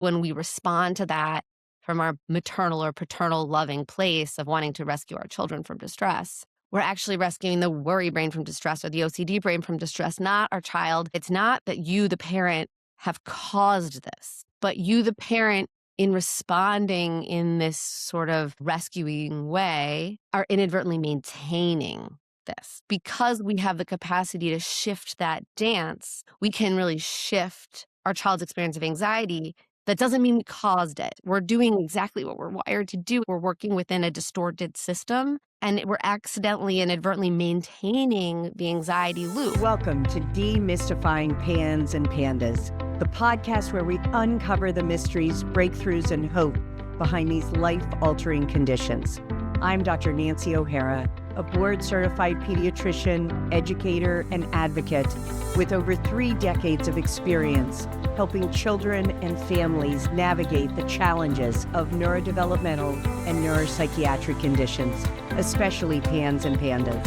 When we respond to that from our maternal or paternal loving place of wanting to rescue our children from distress, we're actually rescuing the worry brain from distress or the OCD brain from distress, not our child. It's not that you, the parent, have caused this, but you, the parent, in responding in this sort of rescuing way, are inadvertently maintaining this. Because we have the capacity to shift that dance, we can really shift our child's experience of anxiety. That doesn't mean we caused it. We're doing exactly what we're wired to do. We're working within a distorted system, and we're accidentally and inadvertently maintaining the anxiety loop. Welcome to Demystifying PANS and PANDAS, the podcast where we uncover the mysteries, breakthroughs, and hope behind these life-altering conditions. I'm Dr. Nancy O'Hara, a board-certified pediatrician, educator, and advocate with over 3 decades of experience helping children and families navigate the challenges of neurodevelopmental and neuropsychiatric conditions, especially PANS and PANDAS.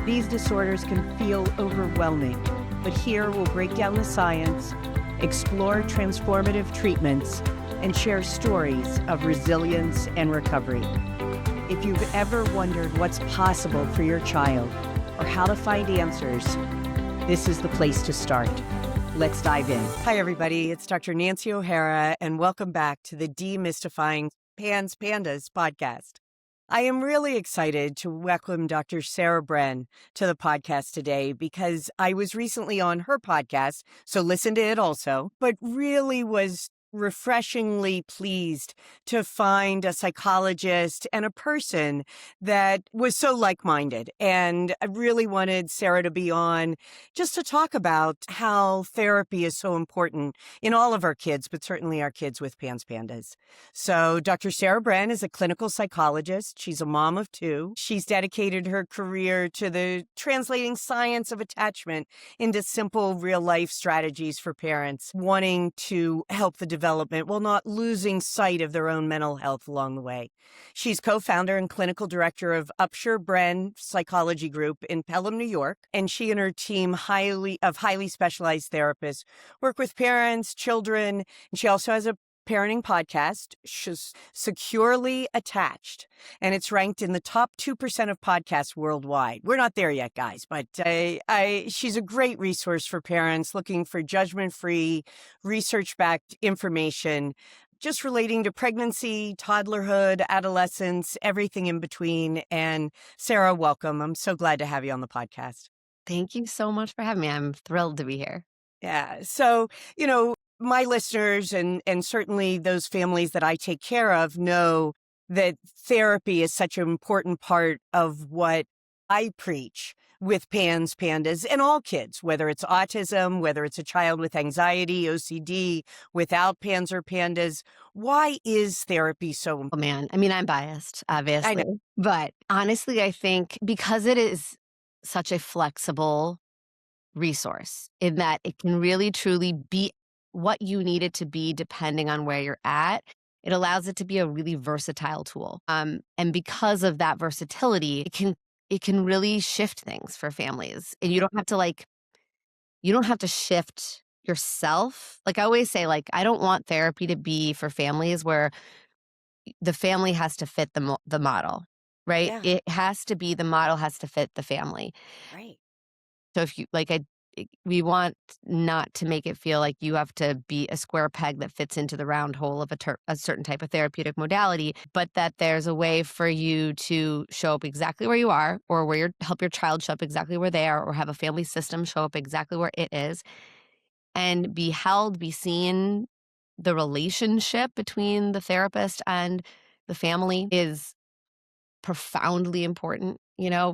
These disorders can feel overwhelming, but here we'll break down the science, explore transformative treatments, and share stories of resilience and recovery. If you've ever wondered what's possible for your child or how to find answers, this is the place to start. Let's dive in. Hi, everybody. It's Dr. Nancy O'Hara, and welcome back to the Demystifying PANS PANDAS podcast. I am really excited to welcome Dr. Sarah Bren to the podcast today because I was recently on her podcast, so listen to it also, but really was refreshingly pleased to find a psychologist and a person that was so like-minded. And I really wanted Sarah to be on just to talk about how therapy is so important in all of our kids, but certainly our kids with PANS PANDAS. So Dr. Sarah Bren is a clinical psychologist. She's a mom of 2. She's dedicated her career to the translating science of attachment into simple real-life strategies for parents wanting to help the development while not losing sight of their own mental health along the way. She's co-founder and clinical director of Bren Psychology Group in Pelham, New York, and she and her team of highly specialized therapists work with parents, children, and she also has a parenting podcast. She's Securely Attached, and it's ranked in the top 2% of podcasts worldwide. We're not there yet, guys, but she's a great resource for parents looking for judgment-free, research-backed information just relating to pregnancy, toddlerhood, adolescence, everything in between. And Sarah, welcome. I'm so glad to have you on the podcast. Thank you so much for having me. I'm thrilled to be here. Yeah. So, my listeners and certainly those families that I take care of know that therapy is such an important part of what I preach with PANS, PANDAS, and all kids, whether it's autism, whether it's a child with anxiety, OCD, without PANS or PANDAS. Why is therapy so important? Oh, man. I mean, I'm biased, obviously. I know. But honestly, I think because it is such a flexible resource in that it can really truly be what you need it to be depending on where you're at, it allows it to be a really versatile tool. And because of that versatility, it can really shift things for families. And you don't have to shift yourself. Like I always say, I don't want therapy to be for families where the family has to fit the model, right? Yeah. It has to be, the model has to fit the family. Right. So if you we want not to make it feel like you have to be a square peg that fits into the round hole of a certain type of therapeutic modality, but that there's a way for you to show up exactly where you are, or help your child show up exactly where they are, or have a family system show up exactly where it is, and be held, be seen. The relationship between the therapist and the family is profoundly important,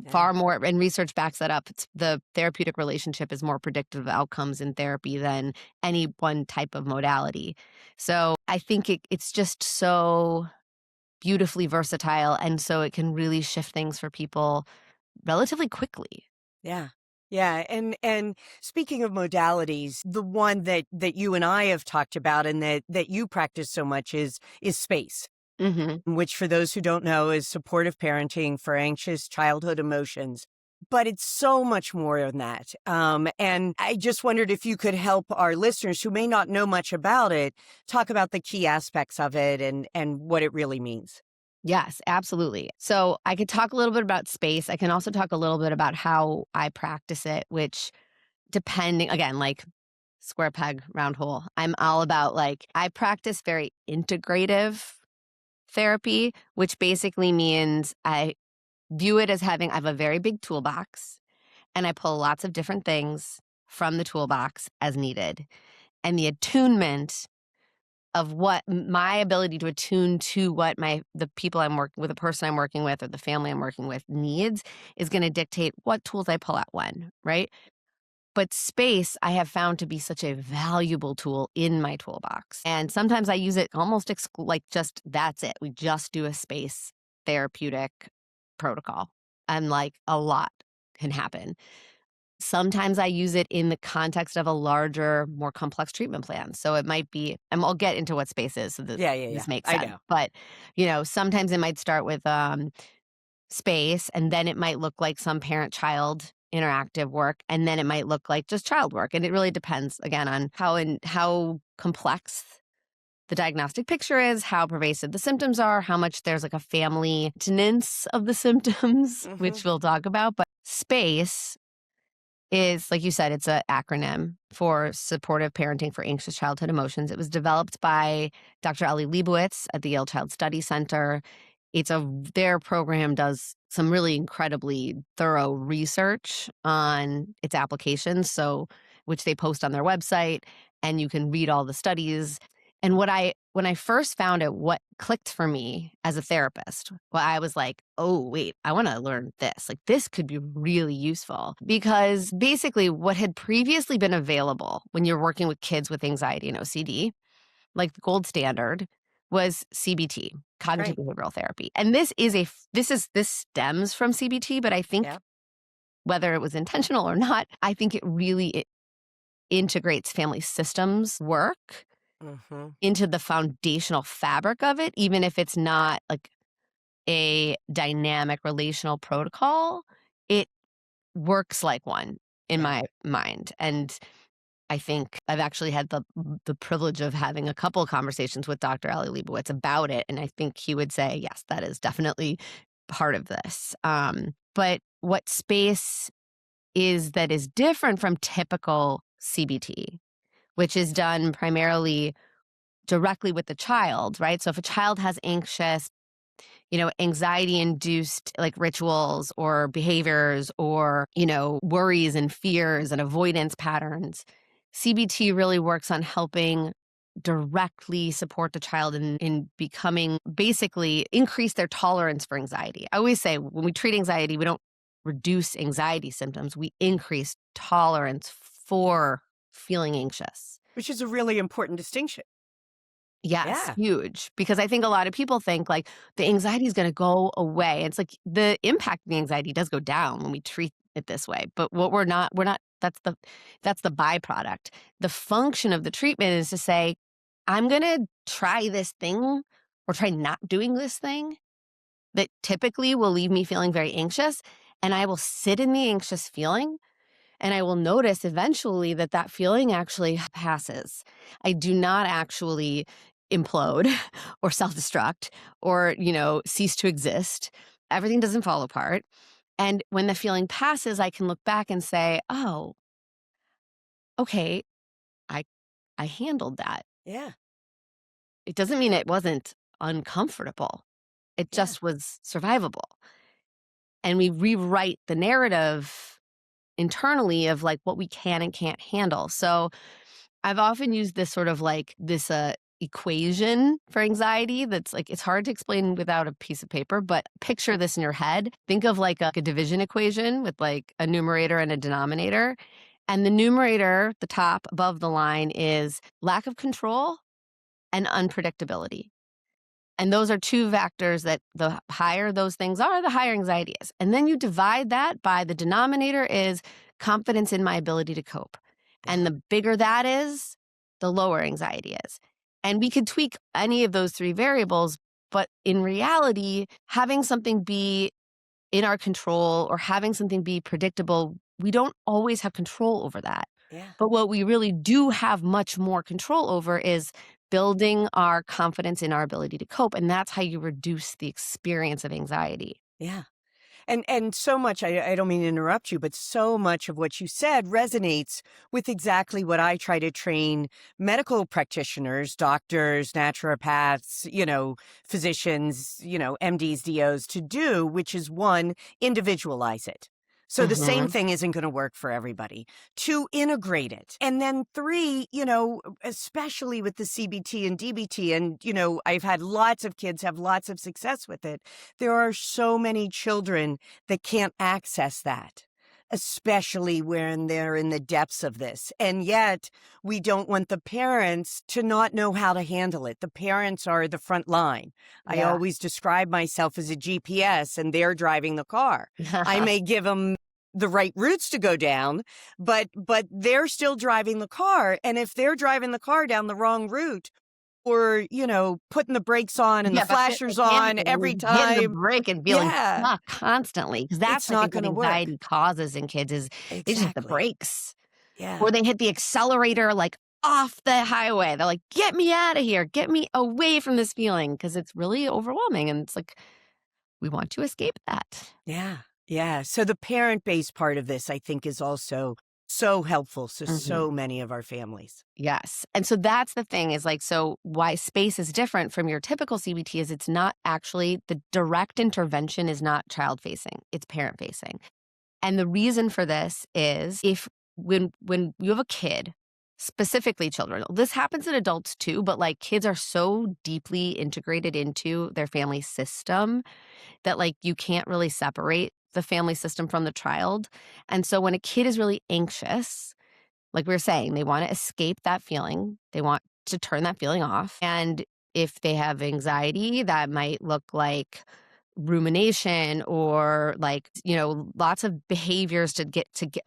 far more, and research backs that up. The therapeutic relationship is more predictive of outcomes in therapy than any one type of modality. So I think it's just so beautifully versatile, and so it can really shift things for people relatively quickly. Yeah. Yeah. And speaking of modalities, the one that you and I have talked about and that you practice so much is SPACE. Mm-hmm. Which for those who don't know is supportive parenting for anxious childhood emotions. But it's so much more than that. And I just wondered if you could help our listeners who may not know much about it, talk about the key aspects of it and what it really means. Yes, absolutely. So I could talk a little bit about space. I can also talk a little bit about how I practice it, which depending, again, like square peg, round hole. I'm all about I practice very integrative therapy, which basically means I view it as I have a very big toolbox and I pull lots of different things from the toolbox as needed. And the attunement of what my ability to attune to what the people I'm working with, the person I'm working with, or the family I'm working with needs is going to dictate what tools I pull out when, right? But space I have found to be such a valuable tool in my toolbox. And sometimes I use it almost just that's it. We just do a space therapeutic protocol. And a lot can happen. Sometimes I use it in the context of a larger, more complex treatment plan. So it might be, and I'll get into what space is so Yeah. this makes I sense. know. But, sometimes it might start with space, and then it might look like some parent-child interactive work, and then it might look like just child work. And it really depends, again, on how complex the diagnostic picture is, how pervasive the symptoms are, how much there's a family maintenance of the symptoms, Hmm. which we'll talk about. But SPACE is, like you said, it's an acronym for Supportive Parenting for Anxious Childhood Emotions. It was developed by Dr. Ellie Leibowitz at the Yale Child Study Center. Their program does some really incredibly thorough research on its applications, which they post on their website, and you can read all the studies. And when I first found it, what clicked for me as a therapist, well, I was like, oh, wait, I want to learn this. This could be really useful because basically what had previously been available when you're working with kids with anxiety and OCD, the gold standard was CBT, cognitive Right. behavioral therapy. And this stems from CBT, but I think Yeah. whether it was intentional or not, I think it integrates family systems work Hmm. into the foundational fabric of it, even if it's not a dynamic relational protocol, it works like one in Yeah. my mind. And I think I've actually had the privilege of having a couple of conversations with Dr. Ali Leibowitz about it. And I think he would say, yes, that is definitely part of this. But what space that is different from typical CBT, which is done primarily directly with the child, right? So if a child has anxiety induced rituals or behaviors or, worries and fears and avoidance patterns, CBT really works on helping directly support the child in becoming basically increase their tolerance for anxiety. I always say when we treat anxiety, we don't reduce anxiety symptoms, we increase tolerance for feeling anxious. Which is a really important distinction. Yes, Yeah. huge. Because I think a lot of people think the anxiety is going to go away. It's the impact of the anxiety does go down when we treat it this way. But what we're not, that's the byproduct. The function of the treatment is to say, I'm going to try this thing or try not doing this thing that typically will leave me feeling very anxious. And I will sit in the anxious feeling and I will notice eventually that feeling actually passes. I do not actually implode or self-destruct or, cease to exist. Everything doesn't fall apart. And when the feeling passes, I can look back and say, oh, okay, I I handled that. Yeah. It doesn't mean it wasn't uncomfortable. It Yeah. just was survivable. And we rewrite the narrative internally of what we can and can't handle. So I've often used this sort of this equation for anxiety that's it's hard to explain without a piece of paper, but picture this in your head. Think of a division equation with a numerator and a denominator. And the numerator, the top above the line, is lack of control and unpredictability. And those are two factors that the higher those things are, the higher anxiety is. And then you divide that by the denominator is confidence in my ability to cope. Yeah. And the bigger that is, the lower anxiety is. And we could tweak any of those three variables, but in reality, having something be in our control or having something be predictable, we don't always have control over that. Yeah. But what we really do have much more control over is building our confidence in our ability to cope. And that's how you reduce the experience of anxiety. Yeah. And so much, I don't mean to interrupt you, but so much of what you said resonates with exactly what I try to train medical practitioners, doctors, naturopaths, physicians, MDs, DOs to do, which is one, individualize it. So the same Hmm. thing isn't going to work for everybody. Two, integrate it. And then three, especially with the CBT and DBT, and, I've had lots of kids have lots of success with it. There are so many children that can't access that, especially when they're in the depths of this. And yet, we don't want the parents to not know how to handle it. The parents are the front line. I Yeah. always describe myself as a GPS and they're driving the car. I may give them the right routes to go down, but they're still driving the car. And if they're driving the car down the wrong route, or, putting the brakes on and the Yeah, but flashers on panicking every and hitting the time, brake and feeling yeah, stuck constantly, because that's, it's I not think, what gonna work. anxiety causes in kids is they just hit the Exactly. brakes Yeah. or they hit the accelerator, like, off the highway. They're like, "Get me out of here. Get me away from this feeling," because it's really overwhelming, and it's like, we want to escape that. Yeah. Yeah. So the parent-based part of this, I think, is also so helpful to Mhm. so many of our families. Yes, and so that's the thing is, like, so why space is different from your typical CBT is it's not actually the direct intervention is not child-facing, it's parent-facing. And the reason for this is if when you have a kid, specifically children, this happens in adults too, but like kids are so deeply integrated into their family system that like you can't really separate the family system from the child. And so when a kid is really anxious, like we were saying, they want to escape that feeling. They want to turn that feeling off. And if they have anxiety, that might look like rumination or like, lots of behaviors to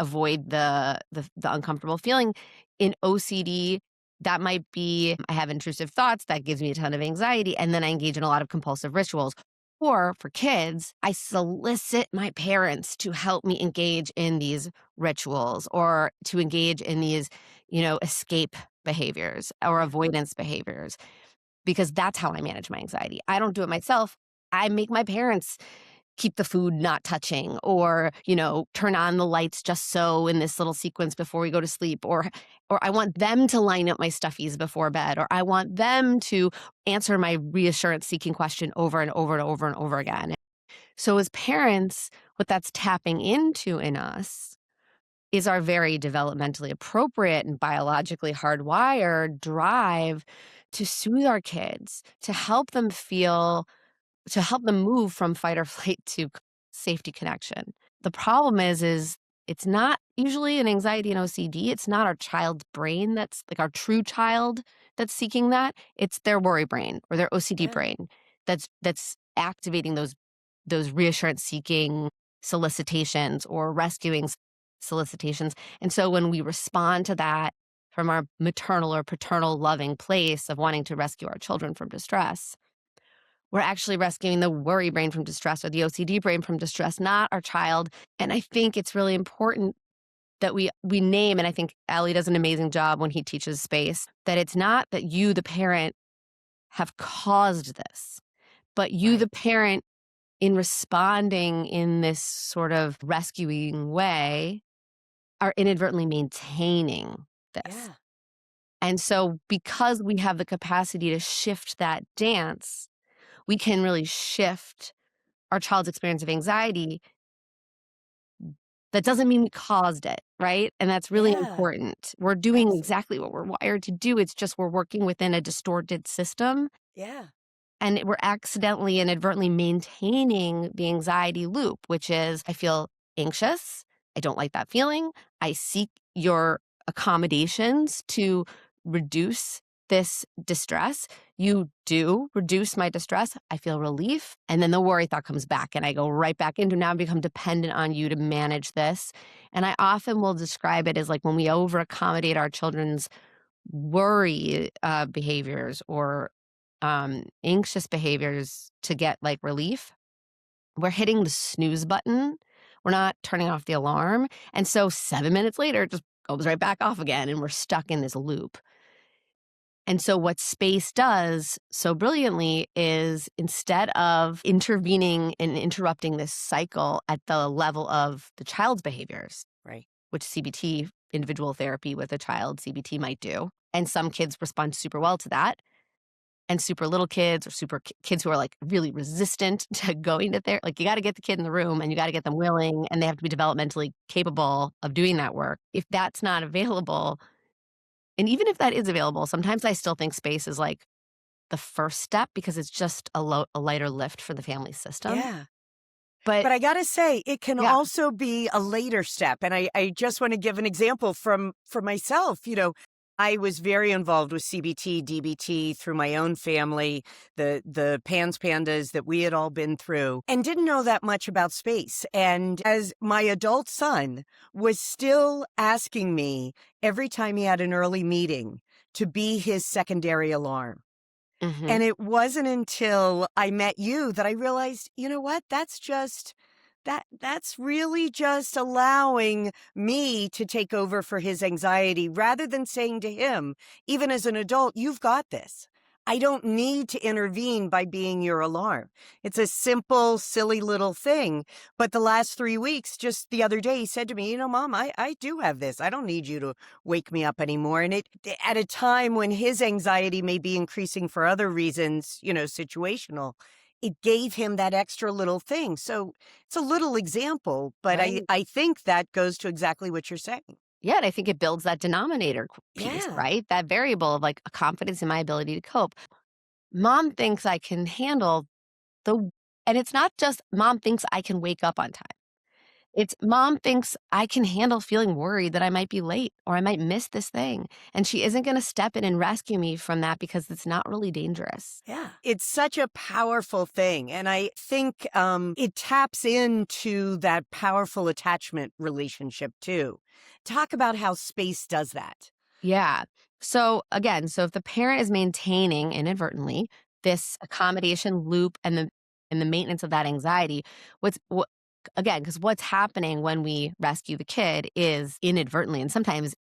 avoid the uncomfortable feeling. In OCD, that might be I have intrusive thoughts that gives me a ton of anxiety and then I engage in a lot of compulsive rituals. Or for kids, I solicit my parents to help me engage in these rituals or to engage in these, escape behaviors or Yeah. avoidance behaviors because that's how I manage my anxiety. I don't do it myself. I make my parents keep the food not touching or, turn on the lights just so in this little sequence before we go to sleep or I want them to line up my stuffies before bed or I want them to answer my reassurance seeking question over and over and over and over Yeah. again. So as parents, what that's tapping into in us is our very developmentally appropriate and biologically hardwired drive to soothe our kids, to help them move from fight or flight to safety connection. The problem is it's not usually an anxiety and OCD. It's not our child's brain that's like our true child that's seeking that. It's their worry brain or their OCD Yeah. brain that's activating those reassurance seeking solicitations or rescuing solicitations. And so when we respond to that from our maternal or paternal loving place of wanting to rescue our children from distress, we're actually rescuing the worry brain from distress or the OCD brain from distress, not our child. And I think it's really important that we name, and I think Allie does an amazing job when he teaches space, that it's not that you, the parent, have caused this, but you, the Right. parent, in responding in this sort of rescuing way, are inadvertently maintaining this. Yeah. And so, because we have the capacity to shift that dance, we can really shift our child's experience of anxiety. That doesn't mean we caused it, right? And that's really Yeah. important. We're doing exactly what we're wired to do. It's just we're working within a distorted system Yeah. and we're accidentally, inadvertently maintaining the anxiety loop, which is I feel anxious. I don't like that feeling. I seek your accommodations to reduce this distress. You do reduce my distress. I feel relief. And then the worry thought comes back, and I go right back into now become dependent on you to manage this. And I often will describe it as like when we over accommodate our children's worry behaviors or anxious behaviors to get like relief, we're hitting the snooze button. We're not turning off the alarm. And so 7 minutes later, it just goes right back off again, and we're stuck in this loop. And so, what space does so brilliantly is instead of intervening and interrupting this cycle at the level of the child's behaviors, Right. which CBT, individual therapy with a child, CBT might do. And some kids respond super well to that. And super little kids or kids who are like really resistant to going to therapy, like you got to get the kid in the room and you got to get them willing and they have to be developmentally capable of doing that work. If that's not available, and even if that is available, sometimes I still think space is like the first step because it's just a lighter lift for the family system. Yeah. But But I gotta say, it can yeah. also be a later step. And I just want to give an example from myself. I was very involved with CBT, DBT through my own family, the PANS pandas that we had all been through, and didn't know that much about space. And as my adult son was still asking me every time he had an early meeting to be his secondary alarm. Mhm. And it wasn't until I met you that I realized, you know what? That's really just allowing me to take over for his anxiety rather than saying to him, even as an adult, you've got this. I don't need to intervene by being your alarm. It's a simple, silly little thing. But the last 3 weeks, just the other day, he said to me, Mom, I do have this. I don't need you to wake me up anymore. And it at a time when his anxiety may be increasing for other reasons, situational, it gave him that extra little thing. So it's a little example, but I, Right. I think that goes to exactly what you're saying. Yeah, and I think it builds that denominator piece, Yeah. right? That variable of like a confidence in my ability to cope. Mom thinks I can handle the and it's not just mom thinks I can wake up on time. It's mom thinks I can handle feeling worried that I might be late or I might miss this thing. And she isn't going to step in and rescue me from that because it's not really dangerous. Yeah. It's such a powerful thing. And I think it taps into that powerful attachment relationship too. Talk about how space does that. Yeah. So again, if the parent is maintaining inadvertently this accommodation loop and the maintenance of that anxiety, what again, because what's happening when we rescue the kid is inadvertently, and sometimes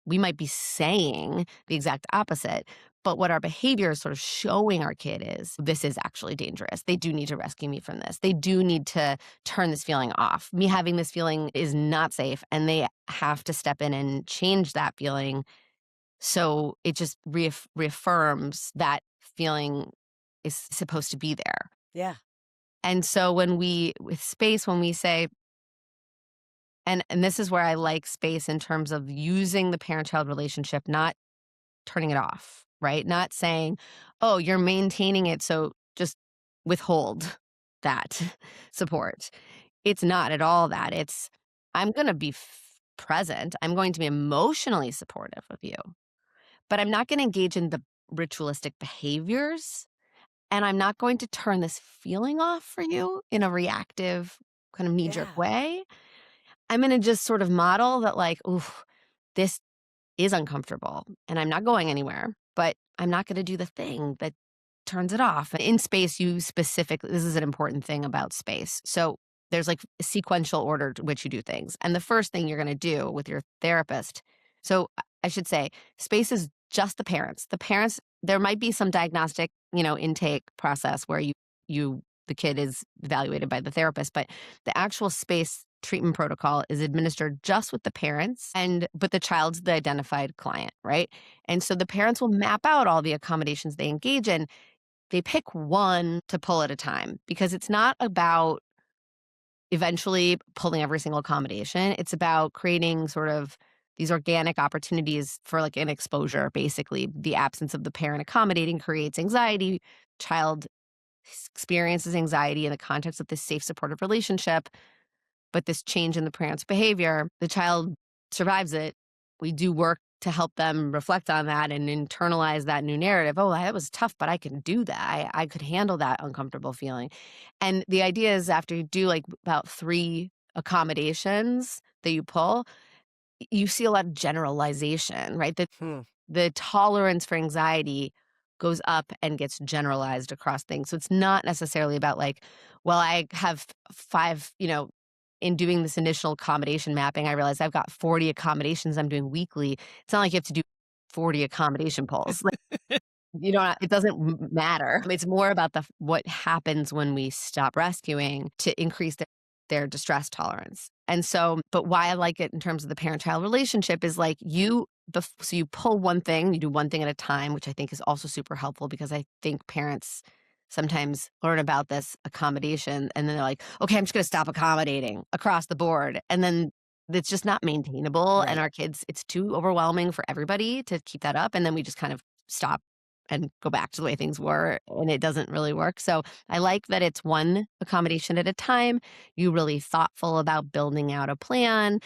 we might be saying the exact opposite. But what our behavior is sort of showing our kid is this is actually dangerous. They do need to rescue me from this. They do need to turn this feeling off. Me having this feeling is not safe, and they have to step in and change that feeling. So it just reaffirms that feeling is supposed to be there. Yeah. And so with space, when we say, and this is where I like space in terms of using the parent-child relationship, not turning it off, right? Not saying, "Oh, you're maintaining it, so just withhold that support." It's not at all that. It's, I'm gonna be present. I'm going to be emotionally supportive of you, but I'm not gonna engage in the ritualistic behaviors, and I'm not going to turn this feeling off for you in a reactive, kind of knee-jerk Yeah. way. I'm gonna just sort of model that like, "Ooh, this is uncomfortable and I'm not going anywhere, but I'm not going to do the thing that turns it off." In space, you specifically, this is an important thing about space. So there's like a sequential order to which you do things. And the first thing you're going to do with your therapist. So I should say, space is just the parents. The parents, there might be some diagnostic, intake process where the kid is evaluated by the therapist, but the actual space treatment protocol is administered just with the parents, but the child's the identified client, right? And so the parents will map out all the accommodations they engage in. They pick one to pull at a time because it's not about eventually pulling every single accommodation. It's about creating sort of these organic opportunities for like an exposure. Basically, the absence of the parent accommodating creates anxiety. Child experiences anxiety in the context of this safe, supportive relationship. But this change in the parent's behavior, the child survives it. We do work to help them reflect on that and internalize that new narrative. Oh, that was tough, but I can do that. I could handle that uncomfortable feeling. And the idea is after you do like about 3 accommodations that you pull, you see a lot of generalization, right? Hmm. The tolerance for anxiety goes up and gets generalized across things. So it's not necessarily about like, well, I have five, in doing this initial accommodation mapping, I realized I've got 40 accommodations I'm doing weekly. It's not like you have to do 40 accommodation polls. Like, it doesn't matter. It's more about what happens when we stop rescuing to increase their distress tolerance. And so, but why I like it in terms of the parent-child relationship is like so you pull one thing, you do one thing at a time, which I think is also super helpful because I think parents sometimes learn about this accommodation and then they're like, okay, I'm just going to stop accommodating across the board. And then it's just not maintainable. And Right. our kids, it's too overwhelming for everybody to keep that up. And then we just kind of stop and go back to the way things were. And it doesn't really work. So I like that it's one accommodation at a time. You really thoughtful about building out a plan,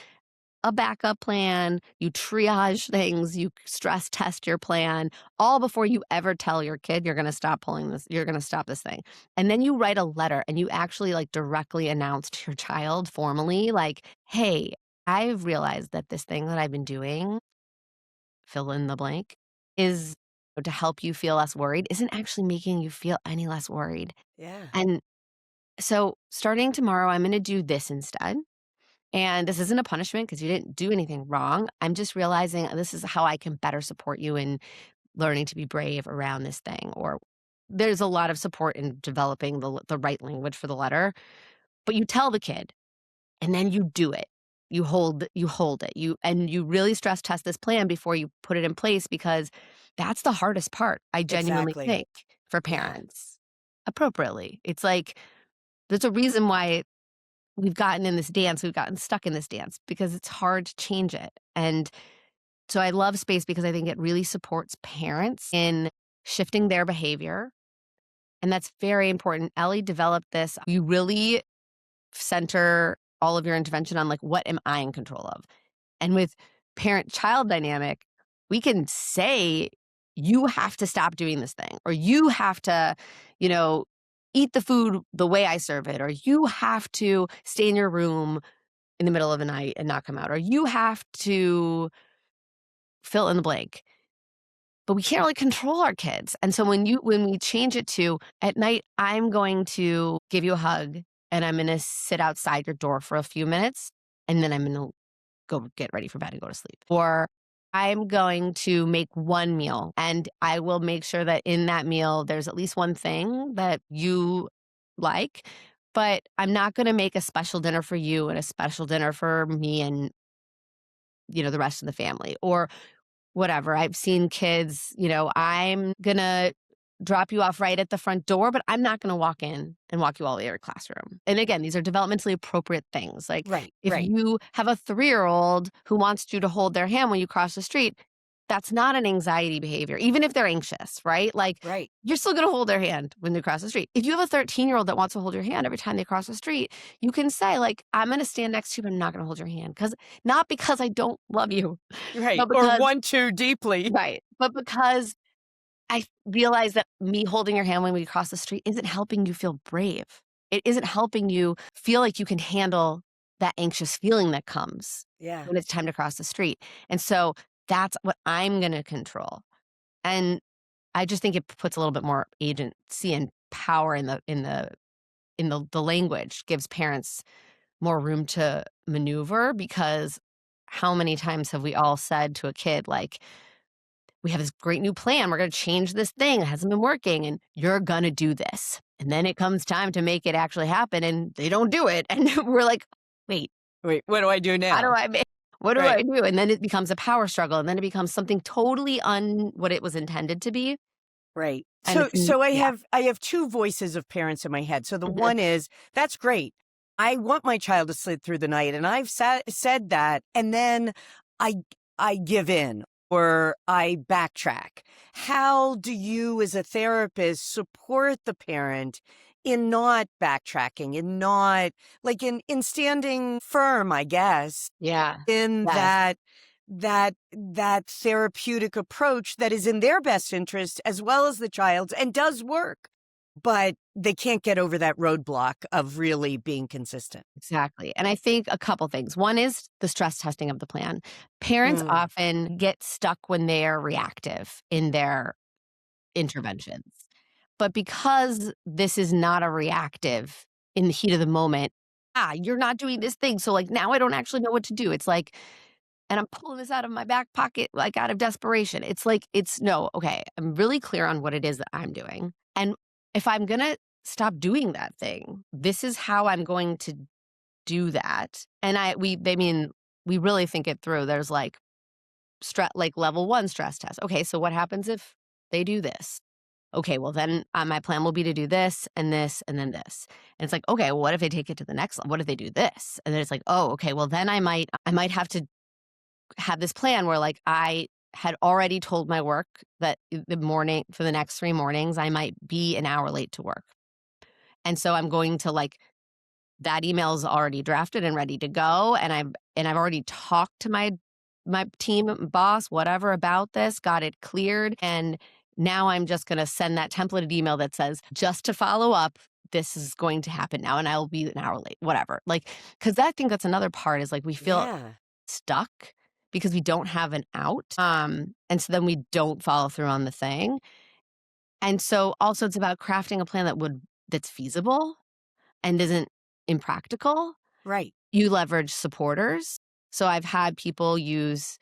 a backup plan, you triage things, you stress test your plan, all before you ever tell your kid you're going to stop pulling this, you're going to stop this thing. And then you write a letter and you actually like directly announce to your child formally, like, hey, I've realized that this thing that I've been doing, fill in the blank, is to help you feel less worried, isn't actually making you feel any less worried. Yeah. And so starting tomorrow, I'm going to do this instead. And this isn't a punishment because you didn't do anything wrong. I'm just realizing this is how I can better support you in learning to be brave around this thing. Or there's a lot of support in developing the right language for the letter, but you tell the kid and then you do it. You hold it. You really stress test this plan before you put it in place because that's the hardest part, I genuinely Exactly. think, for Yeah. parents appropriately. It's like there's a reason why we've gotten stuck in this dance because it's hard to change it. And so I love space because I think it really supports parents in shifting their behavior. And that's very important. Ellie developed this. You really center all of your intervention on like, what am I in control of? And with parent child dynamic, we can say, you have to stop doing this thing, or you have to, you know, eat the food the way I serve it, or you have to stay in your room in the middle of the night and not come out, or you have to fill in the blank. But we can't really control our kids. And so when we change it to at night, I'm going to give you a hug and I'm going to sit outside your door for a few minutes and then I'm going to go get ready for bed and go to sleep. Or I'm going to make one meal and I will make sure that in that meal there's at least one thing that you like, but I'm not going to make a special dinner for you and a special dinner for me and the rest of the family. Or whatever. I've seen kids, I'm gonna drop you off right at the front door, but I'm not gonna walk in and walk you all the way to your classroom. And again, these are developmentally appropriate things. Like Right. if Right. you have a 3-year-old who wants you to hold their hand when you cross the street, that's not an anxiety behavior, even if they're anxious, right? Like Right. you're still gonna hold their hand when they cross the street. If you have a 13-year-old that wants to hold your hand every time they cross the street, you can say, like, I'm gonna stand next to you, but I'm not gonna hold your hand. Not because I don't love you, Right. but Or because want to deeply. right. But because I realize that me holding your hand when we cross the street isn't helping you feel brave. It isn't helping you feel like you can handle that anxious feeling that comes Yeah. when it's time to cross the street. And so that's what I'm going to control. And I just think it puts a little bit more agency and power in the language, gives parents more room to maneuver because how many times have we all said to a kid like, we have this great new plan. We're going to change this thing. It hasn't been working and you're going to do this. And then it comes time to make it actually happen and they don't do it. And we're like, wait, Wait, what do I do how do now? I make, what do Right. I do? And then it becomes a power struggle and then it becomes something totally what it was intended to be. Right. And So it's, so I yeah. have two voices of parents in my head. So the Mhm. one is, that's great. I want my child to sleep through the night, and I've said that, and then I I give in or I backtrack. How do you as a therapist support the parent in not backtracking, in not like in standing firm, I guess, Yeah. in Yes. that therapeutic approach that is in their best interest as well as the child's and does work, but they can't get over that roadblock of really being consistent. Exactly. And I think a couple things. One is the stress testing of the plan. Parents Mm, often get stuck when they are reactive in their interventions. But because this is not a reactive in the heat of the moment, you're not doing this thing. So like now I don't actually know what to do. It's like, and I'm pulling this out of my back pocket, like out of desperation. It's like, it's no, okay, I'm really clear on what it is that I'm doing. And if I'm going to stop doing that thing, this is how I'm going to do that. And we really think it through. There's like like level 1 stress test. Okay, so what happens if they do this? Okay, well then my plan will be to do this and this and then this. And it's like, okay, well, what if they take it to the next level? What if they do this? And then it's like, oh, okay, well then I might have to have this plan where like I had already told my work that the morning for the next 3 mornings I might be an hour late to work. And so I'm going to like that email is already drafted and ready to go, and I've already talked to my team boss, whatever, about this, got it cleared, and now I'm just gonna send that templated email that says, "Just to follow up, this is going to happen now, and I will be an hour late," whatever. Like, because I think that's another part is, like, we feel Yeah. stuck because we don't have an out, and so then we don't follow through on the thing, and so also it's about crafting a plan that's feasible and isn't impractical. Right. You leverage supporters. So I've had people use,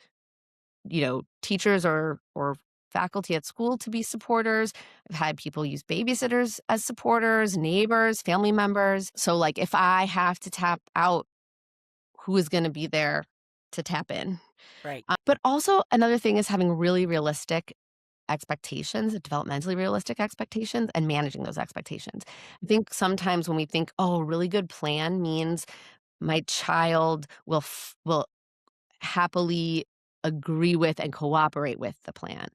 teachers or faculty at school to be supporters. I've had people use babysitters as supporters, neighbors, family members. So like if I have to tap out, who is going to be there to tap in? Right. But also another thing is having really realistic expectations, developmentally realistic expectations, and managing those expectations. I think sometimes when we think, oh, a really good plan means my child will happily agree with and cooperate with the plan.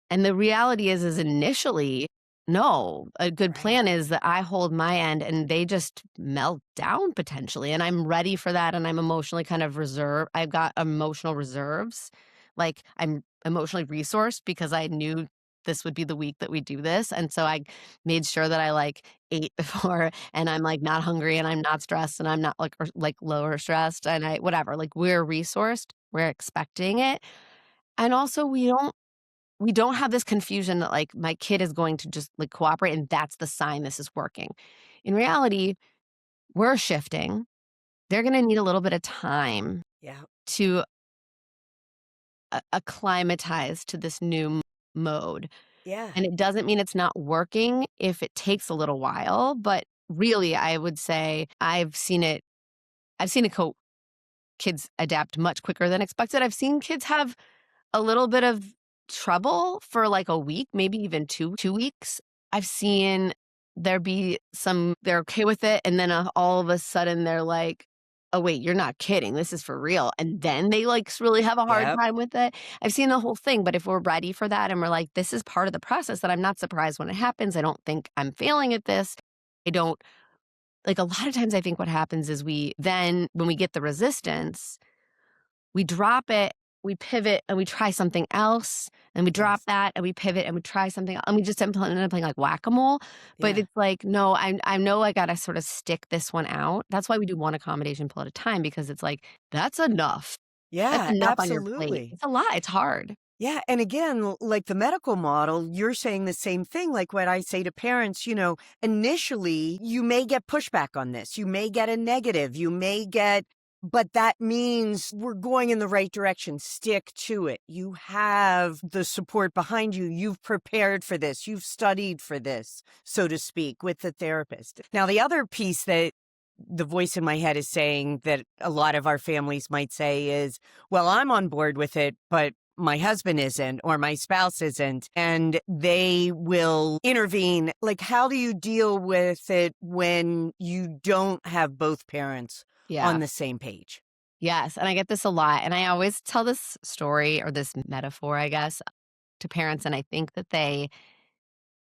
And the reality is initially, no, a good Right. plan is that I hold my end and they just melt down potentially. And I'm ready for that. And I'm emotionally kind of reserved. I've got emotional reserves. Like I'm emotionally resourced because I knew this would be the week that we do this. And so I made sure that I like ate before and I'm like not hungry and I'm not stressed and I'm not like lower stressed and whatever. Like we're resourced, we're expecting it. And also we don't have this confusion that like my kid is going to just like cooperate and that's the sign this is working. In reality, we're shifting. They're going to need a little bit of time Yeah. to acclimatize to this new mode. Yeah. And it doesn't mean it's not working if it takes a little while, but really I would say I've seen kids adapt much quicker than expected. I've seen kids have a little bit of trouble for like a week, maybe even two weeks. I've seen there be they're okay with it. And then all of a sudden they're like, oh, wait, you're not kidding. This is for real. And then they like really have a hard Yep. time with it. I've seen the whole thing. But if we're ready for that and we're like, this is part of the process, that I'm not surprised when it happens. I don't think I'm failing at this. I don't like a lot of times I think what happens is when we get the resistance, we drop it, we pivot, and we try something else, and we drop Yes. that, and we pivot, and we try something else, and we just end up playing like whack-a-mole, but Yeah. it's like, no, I know I gotta sorta stick this one out. That's why we do one accommodation pill at a time because it's like, that's enough. That's Yeah, enough on your plate. absolutely. It's a lot, it's hard. Yeah, and again, like the medical model, you're saying the same thing. Like what I say to parents, initially you may get pushback on this. You may get a negative. But that means we're going in the right direction. Stick to it. You have the support behind you. You've prepared for this. You've studied for this, so to speak, with the therapist. Now, the other piece that the voice in my head is saying that a lot of our families might say is, well, I'm on board with it, but my husband isn't or my spouse isn't, and they will intervene. Like, how do you deal with it when you don't have both parents Yeah. on the same page? Yes, and I get this a lot, and I always tell this story or this metaphor, I guess, to parents, and I think that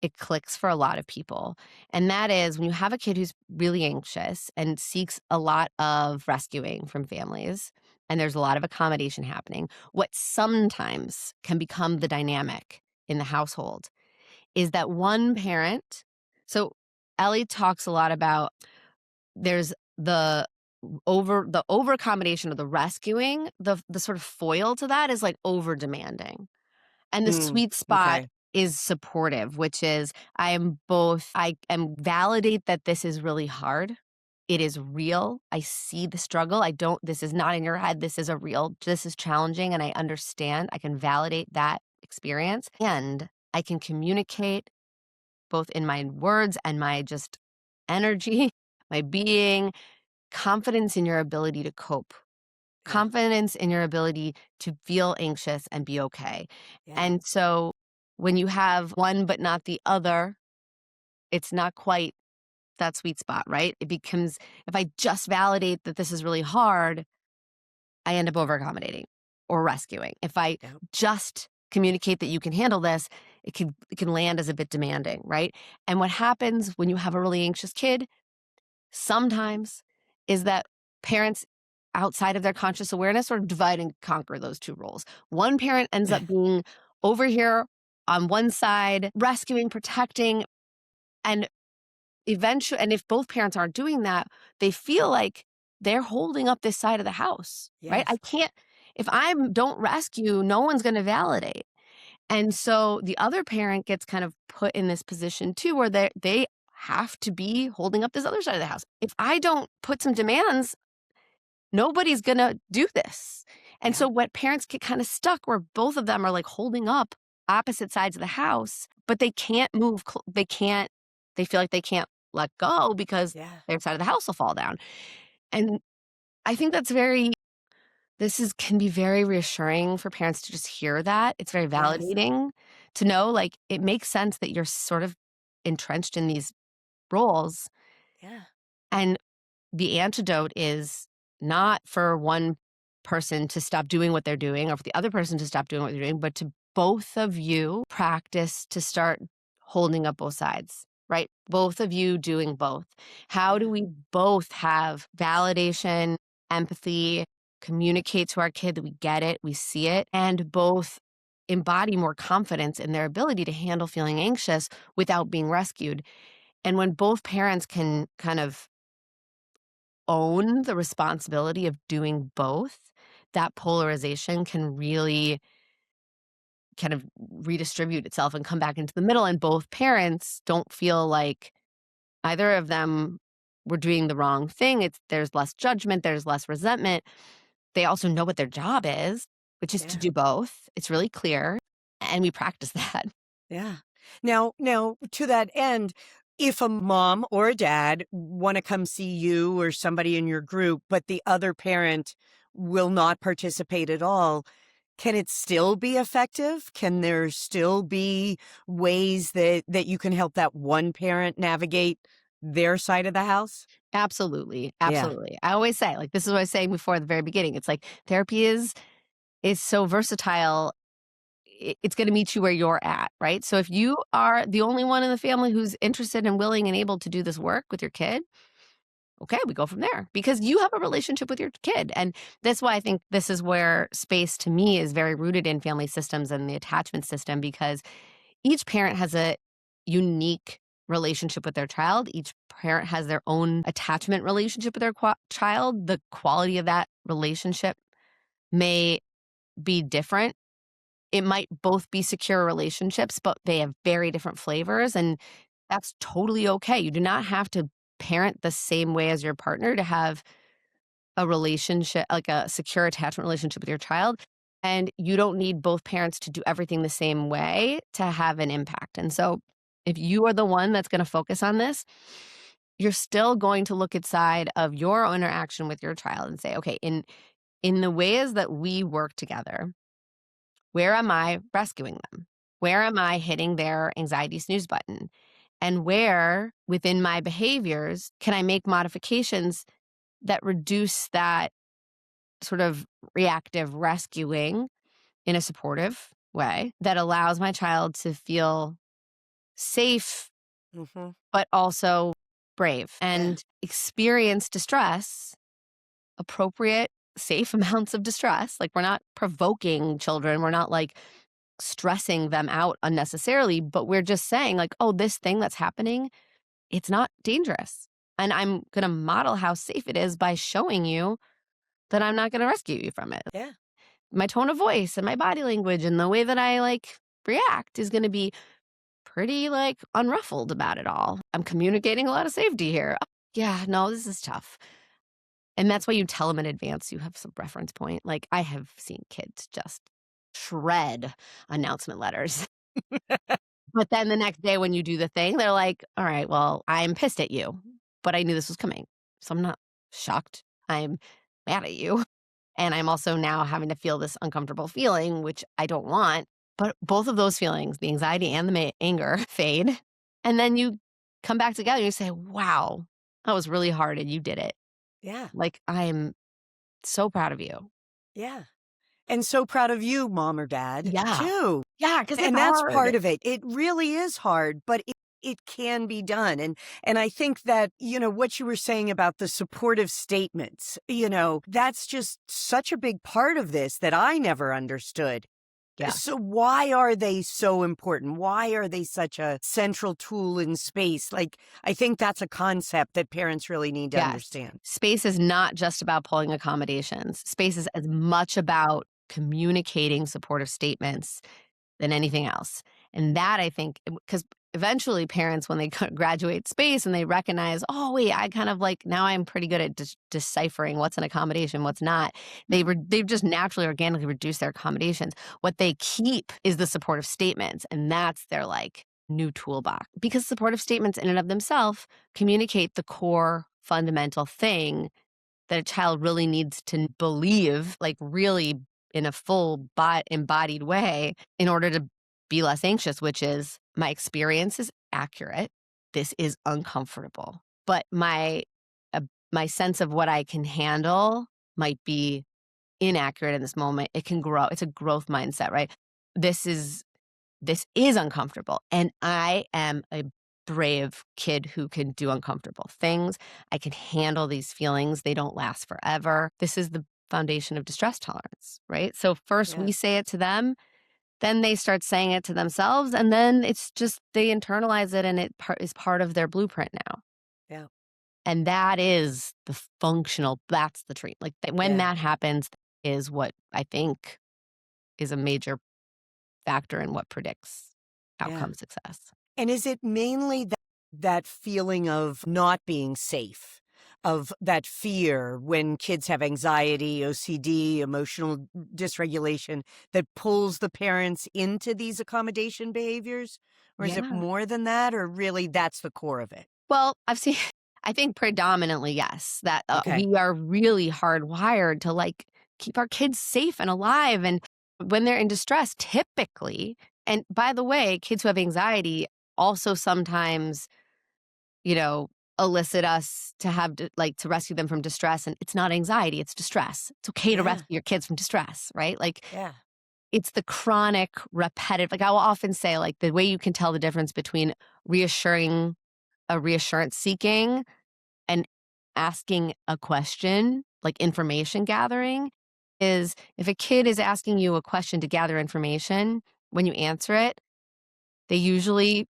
it clicks for a lot of people. And that is when you have a kid who's really anxious and seeks a lot of rescuing from families, and there's a lot of accommodation happening, what sometimes can become the dynamic in the household is that one parent. So Ellie talks a lot about there's the over accommodation of the rescuing, the sort of foil to that is like over demanding. And the Mm, sweet spot okay. is supportive, which is I am validate that this is really hard. It is real. I see the struggle. This is not in your head. This is challenging and I understand. I can validate that experience and I can communicate both in my words and my just energy, my being, confidence in your ability to cope, Yeah. confidence in your ability to feel anxious and be okay. Yeah. And so when you have one but not the other, it's not quite that sweet spot, right? It becomes, if I just validate that this is really hard, I end up over accommodating or rescuing. If I Yeah. just communicate that you can handle this, it can land as a bit demanding, right? And what happens when you have a really anxious kid sometimes is that parents outside of their conscious awareness sort of divide and conquer those two roles. One parent ends up being over here on one side, rescuing, protecting, and eventually, and if both parents aren't doing that, they feel like they're holding up this side of the house, right? I Yes. can't, if I don't rescue, no one's going to validate. And so the other parent gets kind of put in this position too, where they have to be holding up this other side of the house. If I don't put some demands, nobody's going to do this. And Yeah. so what parents get kind of stuck where both of them are like holding up opposite sides of the house, but they can't move. They feel like they can't let go because Yeah. their side of the house will fall down. And I think can be very reassuring for parents to just hear that. It's very Yes. validating to know, like, it makes sense that you're sort of entrenched in these roles. Yeah. And the antidote is not for one person to stop doing what they're doing or for the other person to stop doing what they're doing, but to both of you practice to start holding up both sides, right? Both of you doing both. How do Yeah. we both have validation, empathy, communicate to our kid that we get it, we see it, and both embody more confidence in their ability to handle feeling anxious without being rescued? And when both parents can kind of own the responsibility of doing both, that polarization can really kind of redistribute itself and come back into the middle. And both parents don't feel like either of them were doing the wrong thing. There's less judgment, there's less resentment. They also know what their job is, which is to Yeah. do both. It's really clear. And we practice that. Yeah. Now, to that end, if a mom or a dad want to come see you or somebody in your group, but the other parent will not participate at all, can it still be effective? Can there still be ways that you can help that one parent navigate their side of the house? Absolutely. Yeah. Absolutely. I always say, like, this is what I was saying before at the very beginning. It's like therapy is so versatile. It's going to meet you where you're at, right? So if you are the only one in the family who's interested and willing and able to do this work with your kid, okay, we go from there because you have a relationship with your kid. And that's why I think this is where space to me is very rooted in family systems and the attachment system, because each parent has a unique relationship with their child. Each parent has their own attachment relationship with their child. The quality of that relationship may be different. It might both be secure relationships, but they have very different flavors, and that's totally okay. You do not have to parent the same way as your partner to have a relationship, like a secure attachment relationship with your child. And you don't need both parents to do everything the same way to have an impact. And so, if you are the one that's going to focus on this, you're still going to look inside of your interaction with your child and say, okay, in the ways that we work together, where am I rescuing them? Where am I hitting their anxiety snooze button? And where within my behaviors can I make modifications that reduce that sort of reactive rescuing in a supportive way that allows my child to feel safe, Hmm. but also brave Yeah. and experience distress, appropriate, safe amounts of distress. Like, we're not provoking children. We're not like stressing them out unnecessarily, but we're just saying, like, oh, this thing that's happening, it's not dangerous. And I'm going to model how safe it is by showing you that I'm not going to rescue you from it. Yeah. My tone of voice and my body language and the way that I like react is going to be pretty like unruffled about it all. I'm communicating a lot of safety here. "Oh, yeah, no, this is tough." And that's why you tell them in advance, you have some reference point. Like, I have seen kids just shred announcement letters. But then the next day when you do the thing, they're like, "All right, well, I'm pissed at you, but I knew this was coming. So I'm not shocked. I'm mad at you. And I'm also now having to feel this uncomfortable feeling, which I don't want." But both of those feelings, the anxiety and the anger, fade. And then you come back together and you say, "Wow, that was really hard and you did it. Yeah. Like, I'm so proud of you." Yeah. And so proud of you, mom or dad, Yeah. too. Yeah, because it's And that's hard. part of it. It really is hard, but it can be done. And I think that, what you were saying about the supportive statements, that's just such a big part of this that I never understood. Yeah. So why are they so important? Why are they such a central tool in space? Like, I think that's a concept that parents really need to Yes. understand. Space is not just about pulling accommodations. Space is as much about communicating supportive statements than anything else. And that I think, because eventually parents, when they graduate space and they recognize, oh, wait, I kind of like, now I'm pretty good at deciphering what's an accommodation, what's not. They've just naturally, organically reduced their accommodations. What they keep is the supportive statements. And that's their like new toolbox, because supportive statements in and of themselves communicate the core fundamental thing that a child really needs to believe, like really in a full embodied way, in order to be less anxious, which is, my experience is accurate. This is uncomfortable. But uh, my sense of what I can handle might be inaccurate in this moment. It can grow. It's a growth mindset, right? This is this is uncomfortable, and I am a brave kid who can do uncomfortable things. I can handle these feelings. They don't last forever. This is the foundation of distress tolerance, right? So first we Yeah. say it to them, then they start saying it to themselves, and then it's just they internalize it, and is part of their blueprint now. Yeah. And that is the functional, that's the treat. Like, when Yeah. that happens is what I think is a major factor in what predicts Yeah. outcome success. And is it mainly that feeling of not being safe, of that fear when kids have anxiety, OCD, emotional dysregulation that pulls the parents into these accommodation behaviors? Or is it Yeah. more than that, or really that's the core of it? Well, I've seen I think predominantly, yes, that, Okay. we are really hardwired to, like, keep our kids safe and alive, and when they're in distress, typically, and by the way, kids who have anxiety also sometimes, you know, elicit us to have to rescue them from distress, and it's not anxiety, it's distress. It's okay to Yeah. rescue your kids from distress, right? Like, Yeah. it's the chronic, repetitive, like, I will often say, like, the way you can tell the difference between reassuring a reassurance seeking and asking a question, like information gathering, is if a kid is asking you a question to gather information, when you answer it, they usually,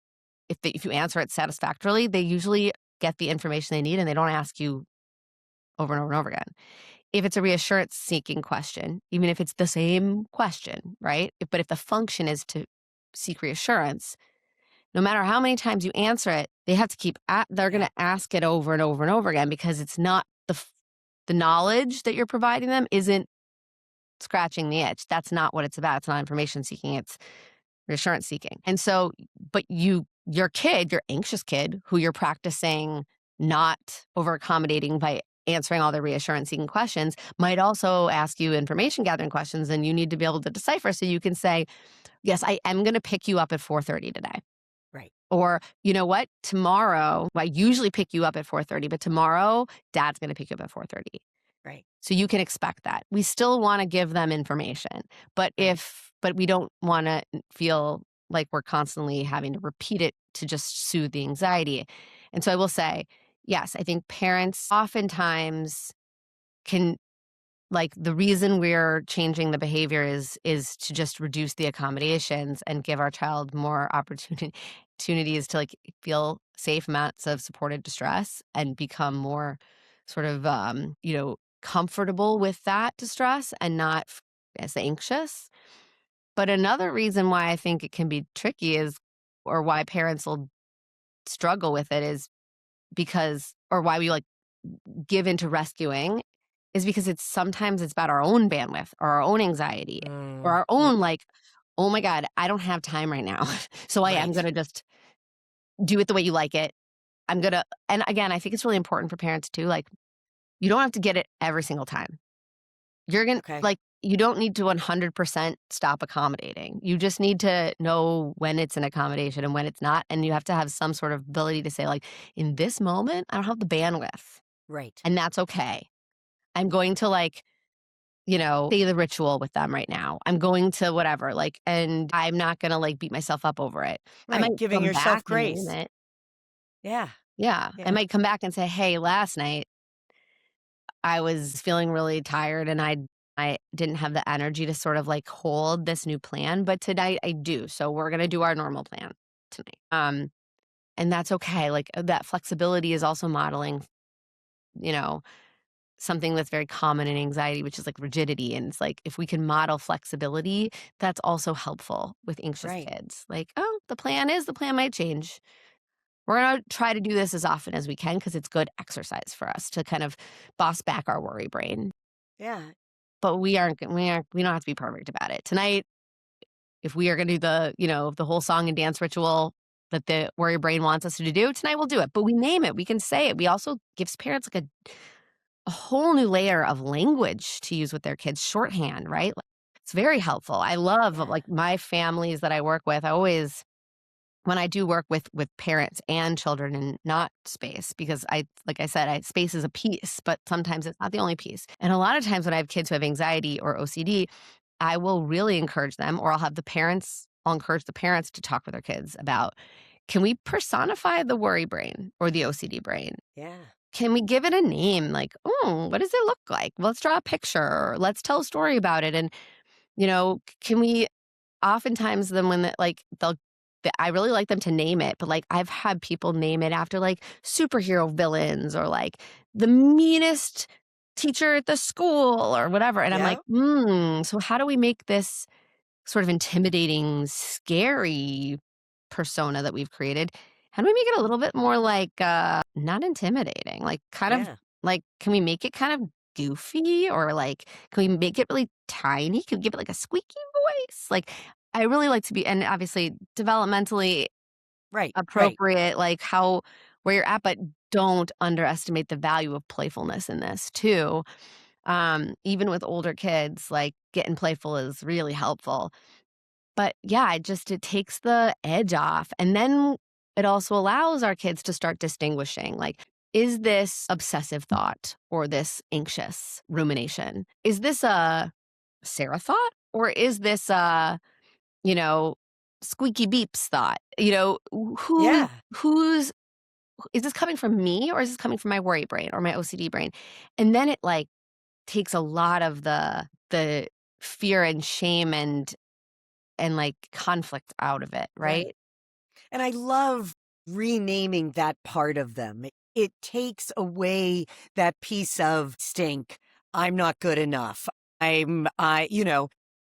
if you answer it satisfactorily, they usually get the information they need and they don't ask you over and over and over again. If it's a reassurance seeking question, even if it's the same question, right? But if the function is to seek reassurance, no matter how many times you answer it, they have to they're Yeah. gonna ask it over and over and over again, because it's not the knowledge that you're providing them isn't scratching the itch. That's not what it's about. It's not information seeking, it's reassurance seeking. And so, but your kid, your anxious kid who you're practicing not over accommodating by answering all the reassurance seeking questions, might also ask you information gathering questions, and you need to be able to decipher so you can say, "Yes, I am gonna pick you up at 4:30 today." Right. Or, "You know what? Tomorrow, well, I usually pick you up at 4:30, but tomorrow dad's going to pick you up at 4:30." Right. So you can expect that. We still want to give them information, Right. but we don't want to feel like we're constantly having to repeat it to just soothe the anxiety. And so I will say, yes, I think parents oftentimes can, like, the reason we're changing the behavior is to just reduce the accommodations and give our child more opportunities to, like, feel safe amounts of supported distress and become more sort of comfortable with that distress and not as anxious. But another reason why I think it can be tricky is or why parents will struggle with it is because or why we, like, give into rescuing is because sometimes it's about our own bandwidth or our own anxiety or Mm, our own, like, "Oh my god, I don't have time right now, so I am right. gonna just do it the way you like it. I'm gonna" and again, I think it's really important for parents too, like, you don't have to get it every single time. You're gonna Okay. like, you don't need to 100% stop accommodating. You just need to know when it's an accommodation and when it's not, and you have to have some sort of ability to say, like, "In this moment, I don't have the bandwidth, Right. and that's okay. I'm going to, like, say the ritual with them right now. I'm going to whatever, like, and I'm not gonna, like, beat myself up over it." I Right. might Giving come yourself back and name grace. it. Yeah. Yeah. I Yeah. might come back and say, "Hey, last night I was feeling really tired and I didn't have the energy to sort of like hold this new plan, but tonight I do. So we're going to do our normal plan tonight." And that's okay. Like that flexibility is also modeling, you know, something that's very common in anxiety, which is like rigidity. And it's like if we can model flexibility, that's also helpful with anxious Right. kids. Like, oh, the plan might change. We're going to try to do this as often as we can because it's good exercise for us to kind of boss back our worry brain. Yeah. But we don't have to be perfect about it. Tonight, if we are gonna do the whole song and dance ritual that the warrior brain wants us to do, tonight we'll do it. But we name it, we can say it. We also gives parents like a whole new layer of language to use with their kids, shorthand, right? Like, it's very helpful. I love, Yeah. like, my families that I work with, I always when I do work with parents and children and not space, because like I said, space is a piece, but sometimes it's not the only piece. And a lot of times when I have kids who have anxiety or OCD, I will really encourage them, or I'll encourage the parents to talk with their kids about, can we personify the worry brain or the OCD brain? Yeah. Can we give it a name? Like, oh, what does it look like? Let's draw a picture, or let's tell a story about it. And, can we oftentimes then when the like, I really like them to name it, but, like, I've had people name it after, like, superhero villains or, like, the meanest teacher at the school or whatever, and I'm like, Yeah. so how do we make this sort of intimidating, scary persona that we've created, how do we make it a little bit more like, not intimidating? Like, kind of Yeah. like, can we make it kind of goofy or, like, can we make it really tiny? Can we give it, like, a squeaky voice? Like, I really like to be and obviously developmentally Right. Right. appropriate, like, how where you're at, but don't underestimate the value of playfulness in this too. Even with older kids, like, getting playful is really helpful. But yeah, it takes the edge off, and then it also allows our kids to start distinguishing, like, is this obsessive thought or this anxious rumination? Is this a Sarah thought or is this a, you know, squeaky beeps thought? Yeah. Who's is this coming from me or is this coming from my worry brain or my OCD brain? And then it, like, takes a lot of the fear and shame and, like, conflict out of it, Right. right? And I love renaming that part of them. It takes away that piece of stink. I'm not good enough.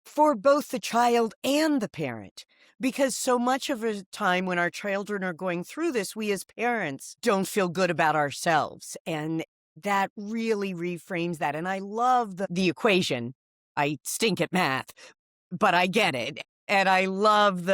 For both the child and the parent. Because so much of the time when our children are going through this, we as parents don't feel good about ourselves. And that really reframes that. And I love the equation. I stink at math, but I get it. And I love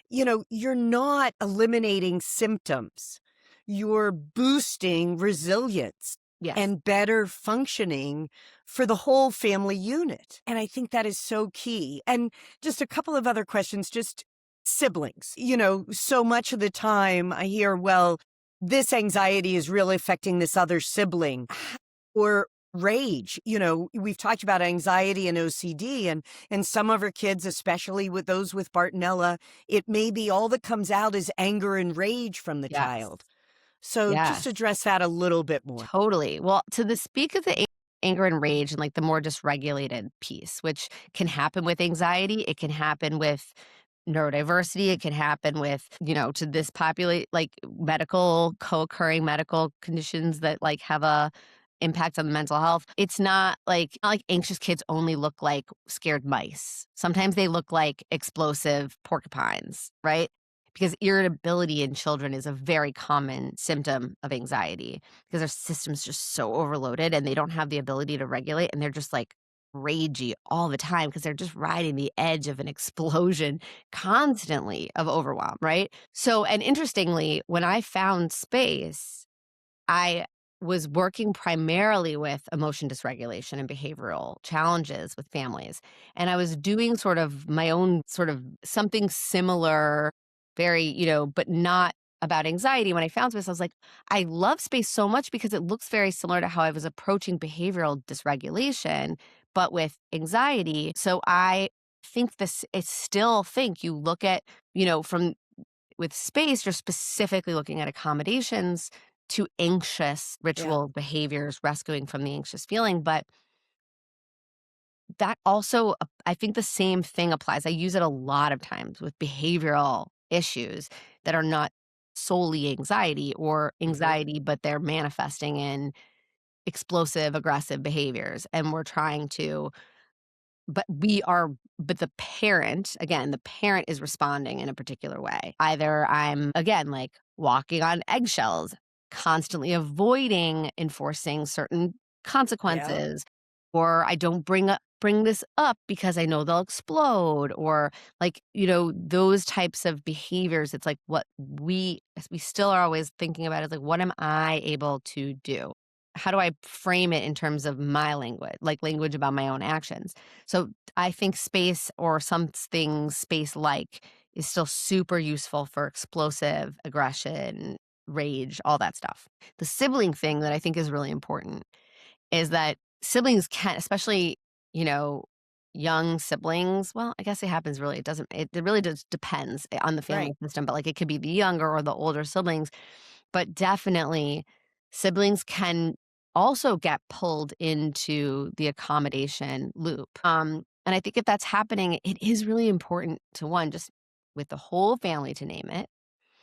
you're not eliminating symptoms. You're boosting resilience Yes. and better functioning for the whole family unit. And I think that is so key. And just a couple of other questions, just siblings. So much of the time I hear, well, this anxiety is really affecting this other sibling or rage. We've talked about anxiety and OCD and some of our kids, especially with those with Bartonella, it may be all that comes out is anger and rage from the Yes. child. So just Yes. address that a little bit more. Totally. Well, to the speak of the anger and rage and, like, the more dysregulated piece, which can happen with anxiety, it can happen with neurodiversity, it can happen with, to this populate like, medical co-occurring medical conditions that, like, have a impacts on the mental health. It's not like anxious kids only look like scared mice. Sometimes they look like explosive porcupines, right? Because irritability in children is a very common symptom of anxiety because their system's just so overloaded and they don't have the ability to regulate and they're just like ragey all the time because they're just riding the edge of an explosion constantly of overwhelm, right? So, and interestingly, when I found space, I was working primarily with emotion dysregulation and behavioral challenges with families. And I was doing sort of my own sort of something similar, very, but not about anxiety. When I found space, I was like, I love space so much because it looks very similar to how I was approaching behavioral dysregulation, but with anxiety. So I think I still think you look at, from with space, you're specifically looking at accommodations to anxious Yeah. ritual behaviors, rescuing from the anxious feeling. But that also, I think the same thing applies. I use it a lot of times with behavioral issues that are not solely anxiety or Hmm. anxiety, but they're manifesting in explosive, aggressive behaviors. And we're trying to but we are but the parent, again, the parent is responding in a particular way. Either I'm, again, like walking on eggshells, constantly avoiding enforcing certain Yeah. consequences, or I don't bring this up because I know they'll explode, or like, those types of behaviors. It's like what we still are always thinking about is like, what am I able to do? How do I frame it in terms of my language, like language about my own actions? So I think space or something space like is still super useful for explosive aggression, rage, all that stuff. The sibling thing that I think is really important is that siblings can, especially, you know, young siblings, well, I guess it happens really, it really just depends on the family Right. system, but like it could be the younger or the older siblings, but definitely siblings can also get pulled into the accommodation loop. And I think if that's happening, it is really important to one, just with the whole family to name it,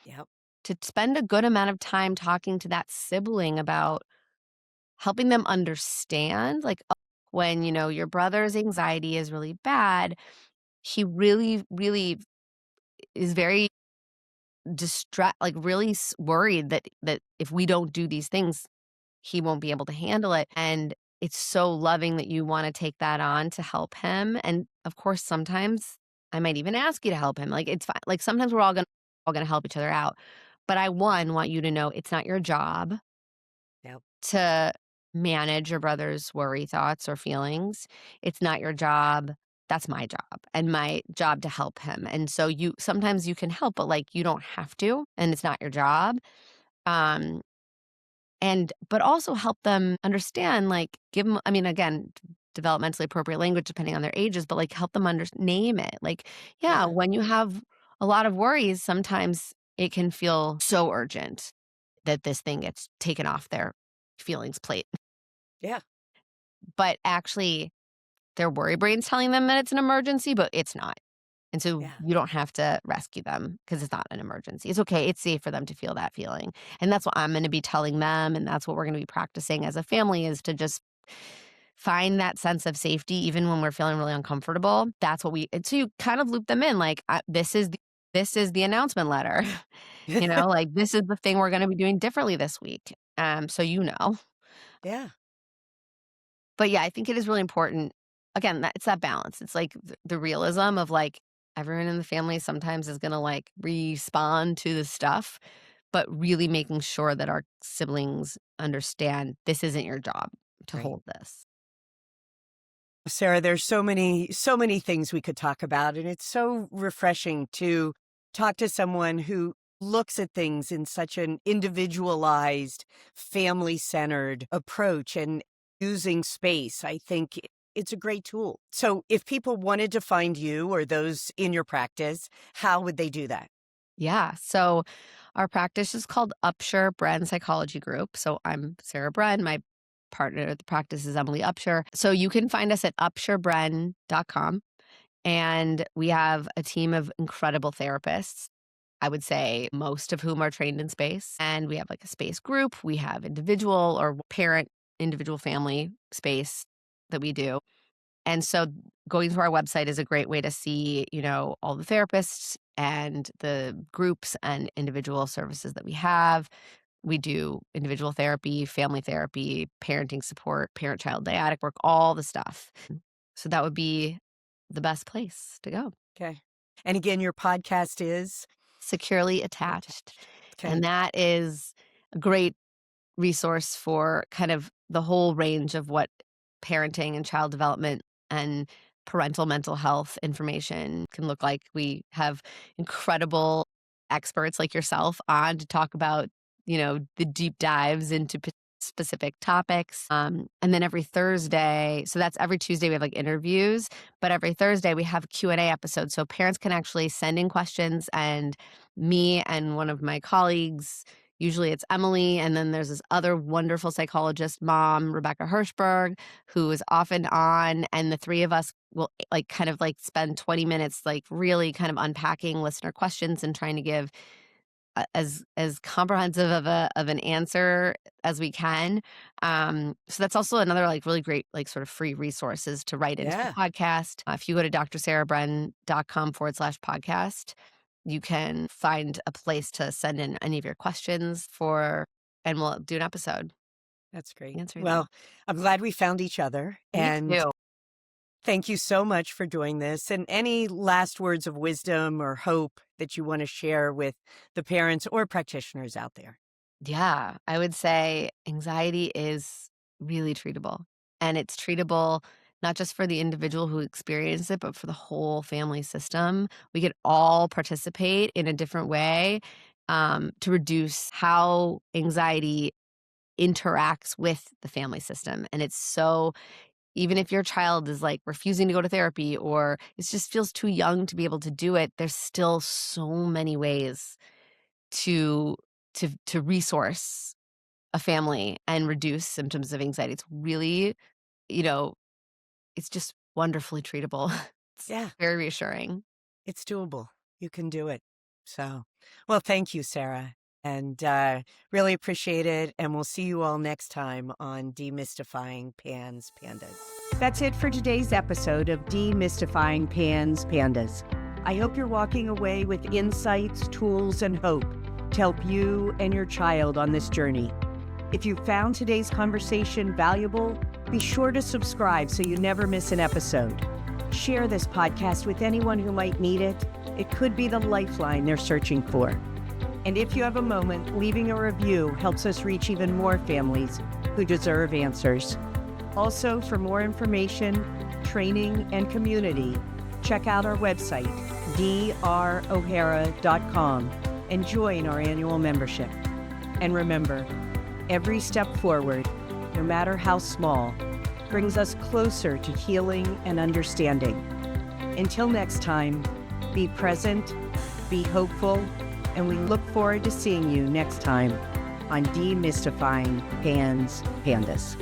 Yep. to spend a good amount of time talking to that sibling about helping them understand, like, when, your brother's anxiety is really bad, he really, really is very like, really worried that if we don't do these things, he won't be able to handle it, and it's so loving that you wanna take that on to help him, and, of course, sometimes I might even ask you to help him, like, it's fine, like, sometimes we're all gonna help each other out, but I, one, want you to know it's not your job Yep. to manage your brother's worry thoughts or feelings. It's not your job. That's my job and my job to help him. And so you sometimes you can help, but like you don't have to, and it's not your job. Um, and but also help them understand, like give them, I mean, again, developmentally appropriate language depending on their ages, but like help them name it. Like, yeah, Yeah. when you have a lot of worries, sometimes it can feel so urgent that this thing gets taken off their feelings plate. Yeah. But actually, their worry brain's telling them that it's an emergency, but it's not. And so Yeah. you don't have to rescue them because it's not an emergency. It's okay. It's safe for them to feel that feeling. And that's what I'm going to be telling them. And that's what we're going to be practicing as a family is to just find that sense of safety, even when we're feeling really uncomfortable. That's what and so you kind of loop them in like, this is the announcement letter, like this is the thing we're going to be doing differently this week. So, Yeah. but yeah, I think it is really important. Again, it's that balance. It's like the realism of like everyone in the family sometimes is going to like respond to the stuff, but really making sure that our siblings understand this isn't your job to Right. hold this. Sarah, there's so many things we could talk about, and it's so refreshing to talk to someone who looks at things in such an individualized, family-centered approach and using space. I think it's a great tool. So if people wanted to find you or those in your practice, how would they do that? Yeah. So our practice is called Upshur Bren Psychology Group. So I'm Sarah Bren. My partner at the practice is Emily Upshur. So you can find us at upshurbren.com. And we have a team of incredible therapists. I would say most of whom are trained in space. And we have like a space group, we have individual or parent individual family space that we do. And so going to our website is a great way to see, all the therapists and the groups and individual services that we have. We do individual therapy, family therapy, parenting support, parent-child dyadic work, all the stuff. So that would be the best place to go. Okay. And again, your podcast is? Securely Attached. Okay. And that is a great resource for kind of the whole range of what parenting and child development and parental mental health information can look like. We have incredible experts like yourself on to talk about, the deep dives into specific topics. And then every Thursday, so that's every Tuesday we have like interviews, but every Thursday we have Q&A episodes. So parents can actually send in questions, and me and one of my colleagues, usually it's Emily, and then there's this other wonderful psychologist, mom, Rebecca Hirschberg, who is often on, and the three of us will kind of spend 20 minutes really kind of unpacking listener questions and trying to give as comprehensive of an answer as we can. So that's also another really great sort of free resources to write into the Yeah, podcast. If you go to drsarahbren.com/podcast, you can find a place to send in any of your questions and we'll do an episode that's great. answering them. Well, I'm glad we found each other. Me And too. thank you so much for doing this. And any last words of wisdom or hope that you want to share with the parents or practitioners out there? Yeah, I would say anxiety is really treatable. And it's treatable not just for the individual who experiences it, but for the whole family system. We could all participate in a different way to reduce how anxiety interacts with the family system. And it's so, even if your child is refusing to go to therapy or it just feels too young to be able to do it, there's still so many ways to resource a family and reduce symptoms of anxiety. It's really, you know, it's just wonderfully treatable. It's Yeah, very reassuring. it's doable. You can do it. So, well, thank you, Sarah. And really appreciate it. And we'll see you all next time on Demystifying PANS Pandas. That's it for today's episode of Demystifying PANS Pandas. I hope you're walking away with insights, tools, and hope to help you and your child on this journey. If you found today's conversation valuable, be sure to subscribe so you never miss an episode. Share this podcast with anyone who might need it. It could be the lifeline they're searching for. And if you have a moment, leaving a review helps us reach even more families who deserve answers. Also, for more information, training, and community, check out our website, drohara.com, and join our annual membership. And remember, every step forward, no matter how small, brings us closer to healing and understanding. Until next time, be present, be hopeful, and we look forward to seeing you next time on Demystifying PANS Pandas.